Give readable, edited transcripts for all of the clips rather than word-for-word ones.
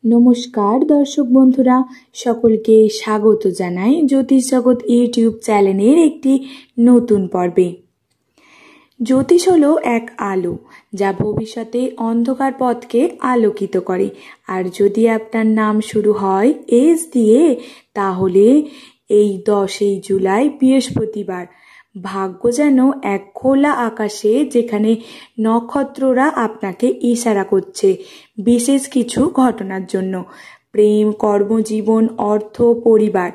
নমস্কার দর্শক বন্ধুরা, সকলকে স্বাগত জানাই জ্যোতিষ জগৎ ইউটিউব চ্যানেলের একটি নতুন পর্বে। জ্যোতিষ হলো এক আলো, যা ভবিষ্যতে অন্ধকার পথকে আলোকিত করে। আর যদি আপনার নাম শুরু হয় এস দিয়ে, তাহলে এই 10 জুলাই বৃহস্পতিবার ভাগ্য যেন এক খোলা আকাশে, যেখানে নক্ষত্ররা আপনাকে ইশারা করছে বিশেষ কিছু ঘটনার জন্য। প্রেম, কর্মজীবন, অর্থ, পরিবার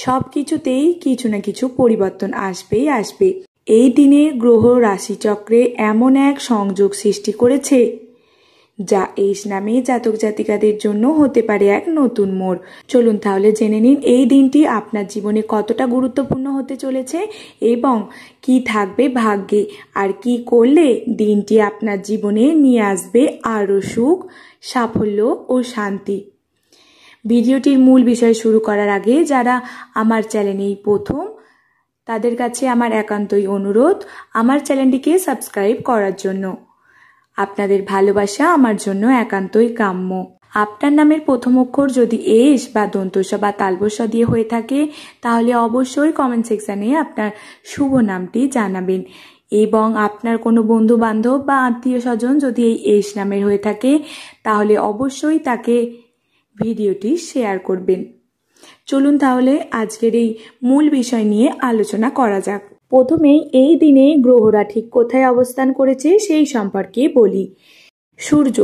সব কিছুতেই কিছু না কিছু পরিবর্তন আসবেই আসবে। এই দিনে গ্রহ রাশিচক্রে এমন এক সংযোগ সৃষ্টি করেছে যা এস নামে জাতক জাতিকাদের জন্য হতে পারে এক নতুন মোড়। চলুন তাহলে জেনে নিন এই দিনটি আপনার জীবনে কতটা গুরুত্বপূর্ণ হতে চলেছে এবং কি থাকবে ভাগ্যে, আর কি করলে দিনটি আপনার জীবনে নিয়ে আসবে আরও সুখ, সাফল্য ও শান্তি। ভিডিওটির মূল বিষয় শুরু করার আগে যারা আমার চ্যানেলেই প্রথম, তাদের কাছে আমার একান্তই অনুরোধ আমার চ্যানেলটিকে সাবস্ক্রাইব করার জন্য। আপনাদের ভালোবাসা আমার জন্য একান্তই কাম্য। আপনার নামের প্রথম অক্ষর যদি এস বা দন্তস বা তালবস দিয়ে হয়ে থাকে, তাহলে অবশ্যই কমেন্ট সেকশানে আপনার শুভ নামটি জানাবেন। এবং আপনার কোনো বন্ধু বান্ধব বা আত্মীয় স্বজন যদি এই এস নামের হয়ে থাকে, তাহলে অবশ্যই তাকে ভিডিওটি শেয়ার করবেন। চলুন তাহলে আজকের এই মূল বিষয় নিয়ে আলোচনা করা যাক। প্রথমেই এই দিনে গ্রহরা ঠিক কোথায় অবস্থান করেছে সেই সম্পর্কে বলি। সূর্য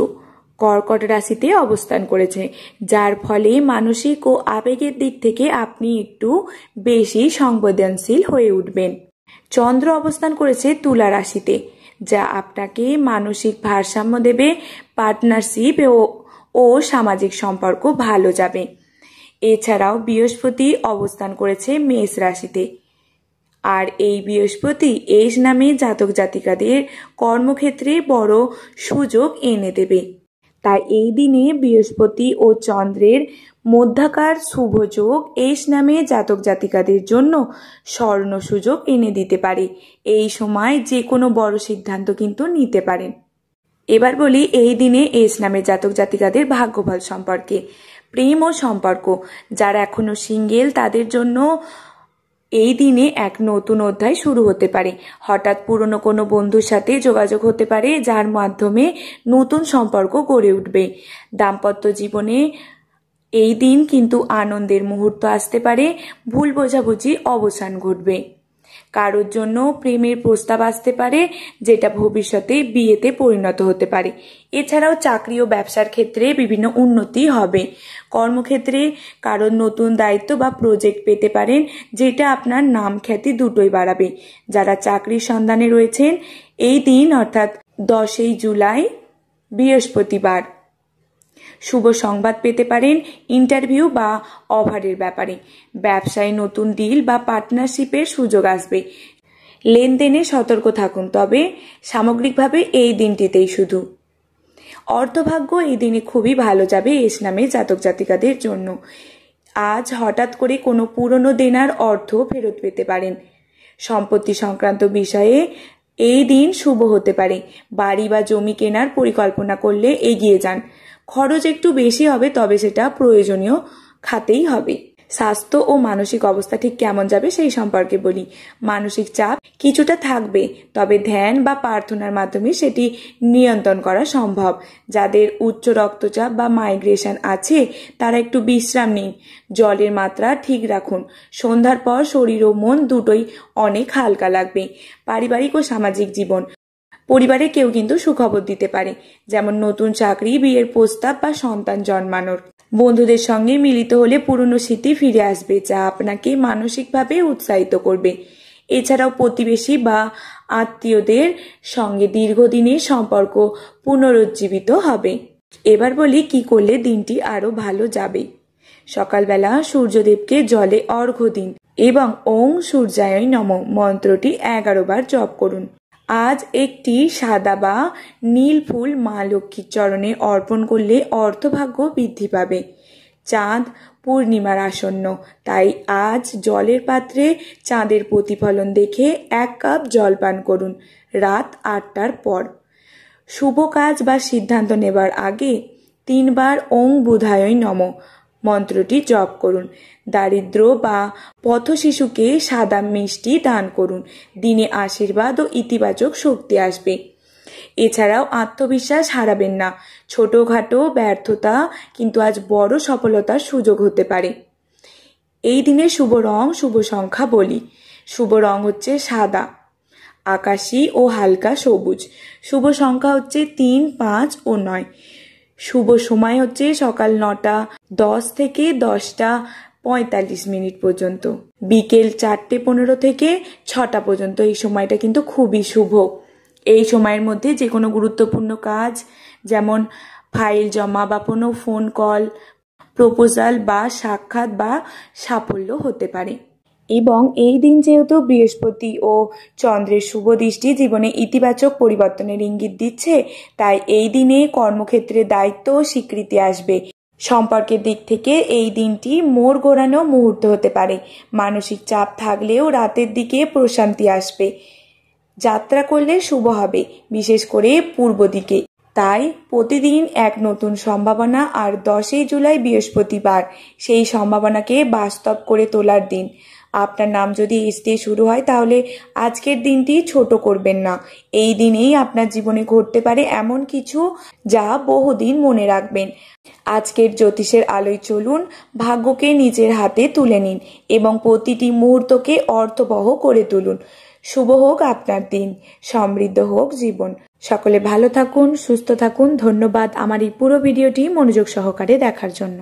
কর্কট রাশিতে অবস্থান করেছে, যার ফলে মানসিক ও আবেগের দিক থেকে আপনি একটু বেশি সংবেদনশীল হয়ে উঠবেন। চন্দ্র অবস্থান করেছে তুলা রাশিতে, যা আপনাকে মানসিক ভারসাম্য দেবে। পার্টনারশিপ ও সামাজিক সম্পর্ক ভালো যাবে। এছাড়াও বৃহস্পতি অবস্থান করেছে মেষ রাশিতে, আর এই বৃহস্পতি এস নামে জাতক জাতিকাদের কর্মক্ষেত্রে বড় সুযোগ এনে দেবে। তাই এই দিনে বৃহস্পতি ও চন্দ্রের মধ্যাকার শুভ যোগ এস নামে জাতক জাতিকাদের জন্য স্বর্ণ সুযোগ এনে দিতে পারে। এই সময় যে কোনো বড় সিদ্ধান্ত কিন্তু নিতে পারেন। এবার বলি এই দিনে এস নামে জাতক জাতিকাদের ভাগ্যফল সম্পর্কে। প্রেম ও সম্পর্ক, যারা এখনো সিঙ্গেল তাদের জন্য এই দিনে এক নতুন অধ্যায় শুরু হতে পারে। হঠাৎ পুরনো কোনো বন্ধুর সাথে যোগাযোগ হতে পারে, যার মাধ্যমে নতুন সম্পর্ক গড়ে উঠবে। দাম্পত্য জীবনে এই দিন কিন্তু আনন্দের মুহূর্ত আসতে পারে, ভুল বোঝাবুঝি অবসান ঘটবে। কারোর জন্য প্রেমের প্রস্তাব আসতে পারে, যেটা ভবিষ্যতে বিয়েতে পরিণত হতে পারে। এছাড়াও চাকরি ও ব্যবসার ক্ষেত্রে বিভিন্ন উন্নতি হবে। কর্মক্ষেত্রে কারোর নতুন দায়িত্ব বা প্রজেক্ট পেতে পারেন, যেটা আপনার নাম খ্যাতি দুটোই বাড়াবে। যারা চাকরির সন্ধানে রয়েছেন এই দিন অর্থাৎ 10 জুলাই বৃহস্পতিবার শুভ সংবাদ পেতে পারেন ইন্টারভিউ বা অফারের ব্যাপারে। ব্যবসায় নতুন ডিল বা পার্টনারশিপের সুযোগ আসবে। লেনদেনে সতর্ক থাকুন, তবে সামগ্রিকভাবে এই দিনটিতেই শুধু। অর্থভাগ্য এই দিনে খুবই ভালো যাবে এস নামে জাতক জাতিকাদের জন্য। আজ হঠাৎ করে কোনো পুরনো দেনার অর্থ ফেরত পেতে পারেন। সম্পত্তি সংক্রান্ত বিষয়ে এই দিন শুভ হতে পারে। বাড়ি বা জমি কেনার পরিকল্পনা করলে এগিয়ে যান। খরচ একটু বেশি হবে, তবে সেটা প্রয়োজনীয় খাতেই হবে। স্বাস্থ্য ও মানসিক অবস্থা ঠিক কেমন যাবে সেই সম্পর্কে বলি। মানসিক চাপ কিছুটা থাকবে, তবে ধ্যান বা প্রার্থনার মাধ্যমে সেটি নিয়ন্ত্রণ করা সম্ভব। যাদের উচ্চ রক্তচাপ বা মাইগ্রেশন আছে তারা একটু বিশ্রাম নিন। জলের মাত্রা ঠিক রাখুন। সন্ধ্যার পর শরীর ও মন দুটোই অনেক হালকা লাগবে। পারিবারিক ও সামাজিক জীবন, পরিবারে কেউ কিন্তু সুখবর দিতে পারে, যেমন নতুন চাকরি, বিয়ের প্রস্তাব বা সন্তান জন্মানোর। বন্ধুদের সঙ্গে মিলিত হলে পুরনো স্মৃতি ফিরে আসবে, যা আপনাকে মানসিকভাবে উৎসাহিত করবে। এছাড়াও প্রতিবেশী বা আত্মীয়দের সঙ্গে দীর্ঘদিনের সম্পর্ক পুনরুজ্জীবিত হবে। এবার বলি কি করলে দিনটি আরো ভালো যাবে। সকালবেলা সূর্যদেবকে জলে অর্ঘ্য দিন এবং ওং সূর্যায় নমঃ মন্ত্রটি 11 বার জপ করুন। আজ একটি সাদা বা নীল ফুল মা লক্ষ্মীর চরণে অর্পণ করলে অর্থভাগ্য বৃদ্ধি পাবে। চাঁদ পূর্ণিমার আসন্ন, তাই আজ জলের পাত্রে চাঁদের প্রতিফলন দেখে 1 কাপ জল পান করুন রাত 8টার পর। শুভ কাজ বা সিদ্ধান্ত নেবার আগে 3 বার ওং বুধায় নমঃ মন্ত্রটি জপ করুন। দারিদ্র বা পথশিশুকে সাদা মিষ্টি দান করুন। দিনে আশীর্বাদ ও ইতিবাচক শক্তি আসবে। এছাড়াও আত্মবিশ্বাস হারাবেন না। ছোটখাটো ব্যর্থতা কিন্তু আজ বড় সফলতার সুযোগ হতে পারে। এই দিনের শুভ রং, শুভ সংখ্যা বলি। শুভ রং হচ্ছে সাদা, আকাশী ও হালকা সবুজ। শুভ সংখ্যা হচ্ছে 3, 5 ও 9। শুভ সময় হচ্ছে সকাল 9টা 10 থেকে 10টা 45 পর্যন্ত, বিকেল 4টে 15 থেকে 6টা পর্যন্ত। এই সময়টা কিন্তু খুবই শুভ। এই সময়ের মধ্যে যে কোনো গুরুত্বপূর্ণ কাজ, যেমন ফাইল জমা বা কোনো ফোন কল, প্রপোজাল বা সাক্ষাৎ বা সাফল্য হতে পারে। এবং এই দিন যেহেতু বৃহস্পতি ও চন্দ্রের শুভ দৃষ্টি জীবনে ইতিবাচক পরিবর্তনের ইঙ্গিত দিচ্ছে, তাই এই দিনে কর্মক্ষেত্রে দায়িত্ব ও স্বীকৃতি আসবে। সম্পর্কের দিক থেকে এই দিনটি মোড় ঘোরানো মুহূর্ত হতে পারে। মানসিক চাপ থাকলেও রাতের দিকে প্রশান্তি আসবে। যাত্রা করলে শুভ হবে, বিশেষ করে পূর্ব দিকে। তাই প্রতিদিন এক নতুন সম্ভাবনা। আর 10 জুলাই বৃহস্পতিবার, সেই সম্ভাবনাকে বাস্তব করে তোলার দিন। আপনার নাম যদি এস দিয়ে শুরু হয় তাহলে আজকের দিনটি ছোট করবেন না। এই দিনেই আপনার জীবনে ঘটতে পারে এমন কিছু যা বহুদিন মনে রাখবেন। আজকের জ্যোতিষের আলোয় চলুন, ভাগ্যকে নিজের হাতে তুলে নিন এবং প্রতিটি মুহূর্তকে অর্থবহ করে তুলুন। শুভ হোক আপনার দিন, সমৃদ্ধ হোক জীবন। সকলে ভালো থাকুন, সুস্থ থাকুন। ধন্যবাদ আমার এই পুরো ভিডিওটি মনোযোগ সহকারে দেখার জন্য।